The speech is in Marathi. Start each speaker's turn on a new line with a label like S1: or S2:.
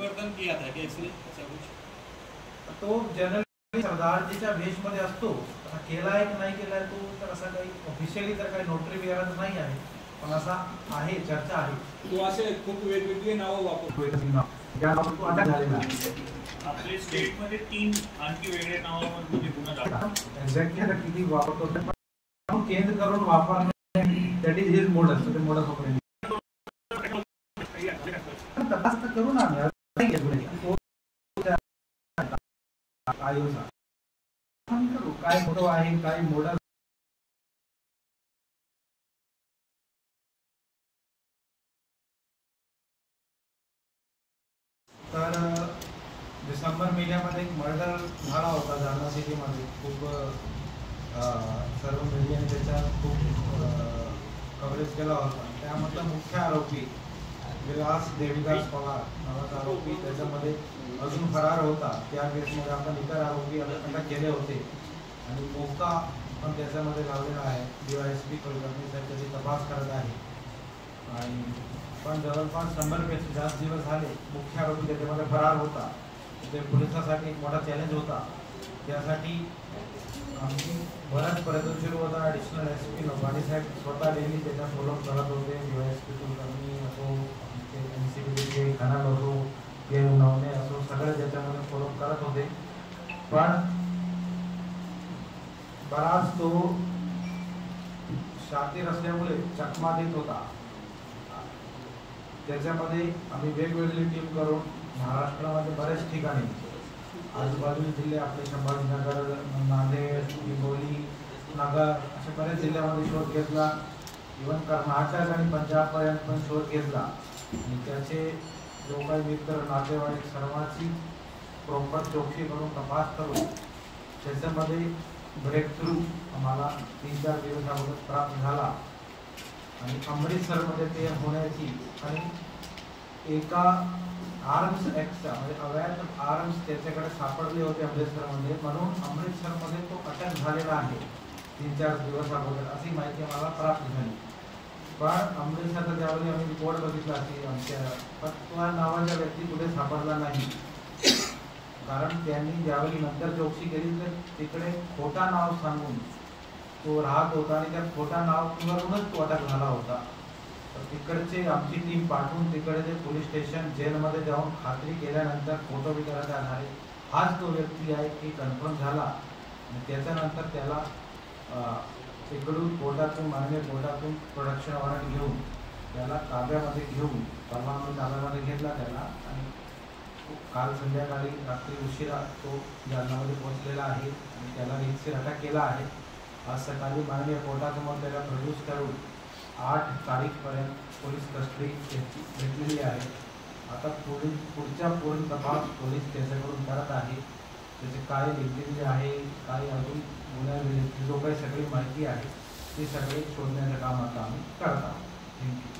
S1: परिवर्तन किया था क्या इसने ऐसा कुछ?
S2: तो जनरली सरदार जीच्या भेषमध्ये असतो, केला आहे की नाही केला आहे तो तर असा काही ऑफिशियली तर काही नोटरी वगैरे नाही आहे, पण असा आहे, चर्चा आहे.
S1: तो असे खूप वेगवेगळी नावं
S2: वापरतो अटक झालेला
S1: आपले स्टेट मध्ये 3 आणखी वेगळे नावांमध्ये गुन्हा दाखल.
S2: एक्झॅक्टली आता किती वापरतो केंद्र करून वापरणे दॅट इज हिज मोडस. ते मोडस वापरणे तपास करू ना काय मोठं आहे काय मोडस. तर डिसेंबर महिन्यामध्ये एक मर्डर झाला होता जालना सिटीमध्ये. खूप सर्व मीडियाने त्याचा खूप कव्हरेज केला होता. त्यामधला मुख्य आरोपी विलास देवीदास पवार नावाचा आरोपी त्याच्यामध्ये अजून फरार होता. त्या केसमध्ये आपण इतर आरोपी अटक केले होते आणि मोका पण त्याच्यामध्ये लावलेला आहे. DYSP कुलकर्णी साहेब त्याची तपास करत आहे आणि पण जवळपास 100पेक्षा जास्त दिवस झाले मुख्य आरोपी त्याच्यामध्ये फरार होता. ते पोलिसांसाठी एक मोठा चॅलेंज होता. त्यासाठी आमची बराच प्रयत्न सुरू होता. ॲडिशनल SP लोकांनी साहेब स्वतः डेली त्याचा फॉलोअप करत होते. DYSP कुलकर्णी असो, NCBचे खनाल असो, उन्हावणे असो, सगळे त्याच्यामध्ये फॉलोअप करत होते. पण बराच तो शातीर असल्यामुळे चकमा देत होता. त्याच्यामध्ये आम्ही वेगवेगळी टीम करून महाराष्ट्रामध्ये बऱ्याच ठिकाणी आजूबाजूचे जिल्हे आपले संभाजीनगर, नांदेड, हिंगोली, नगर अशा बऱ्याच जिल्ह्यामध्ये शोध घेतला. इव्हन कर्नाटक आणि पंजाबपर्यंत पण शोध घेतला आणि त्याचे जो काही मित्र नातेवाईक सर्वांची प्रॉपर चौकशी करून तपास करून त्याच्यामध्ये ब्रेक थ्रू आम्हाला 3-4 दिवस अगोदर प्राप्त झाला आणि अमृतसरमध्ये ते होण्याची आणि एका आर्म्स ॲक्टचा म्हणजे अवैध आर्म्स त्याच्याकडे सापडले होते अमृतसरमध्ये, म्हणून अमृतसरमध्ये तो अटक झालेला आहे 3-4 दिवस अगोदर अशी माहिती आम्हाला प्राप्त झाली. पण अमृतसरचा ज्यावेळी आम्ही रिपोर्ट बघितला की आमच्या त्या नावाच्या व्यक्ती कुठे सापडला नाही. कारण त्यांनी ज्यावेळी नंतर चौकशी केली तर तिकडे खोटा नाव सांगून तो राहत होता आणि त्या खोटा नाव करूनच तो अटक झाला होता. तर तिकडचे आमची टीम पाठवून तिकडचे पोलीस स्टेशन जेलमध्ये जाऊन खात्री केल्यानंतर फोटो विचाराच्या आधारे हाच तो व्यक्ती आहे की कन्फर्म झाला आणि त्याच्यानंतर त्याला तिकडून कोर्टातून माननीय कोर्टातून प्रोडक्शन वॉरंट घेऊन त्याला ताब्यामध्ये घेऊन परवा ताब्यामध्ये घेतला त्याला आणि काल संध्याकाळी रात्री उशिरा तो जालन्यामध्ये पोहोचलेला आहे आणि त्याला रीतसर अटक केला आहे. आज सकाळी माननीय कोर्टासमोर त्याला प्रोड्यूस करून 8 तारीखपर्यंत पोलीस कस्टडी घेतलेली आहे. आता पुढच्या पूर्ण तपास पोलीस त्याच्याकडून करत आहे. त्याचे काय लिंकिंग आहे, काय अजून गुन्ह्याची जो काही सगळी माहिती आहे ती सगळी शोधण्याचं काम आता आम्ही करत आहोत. थँक्यू.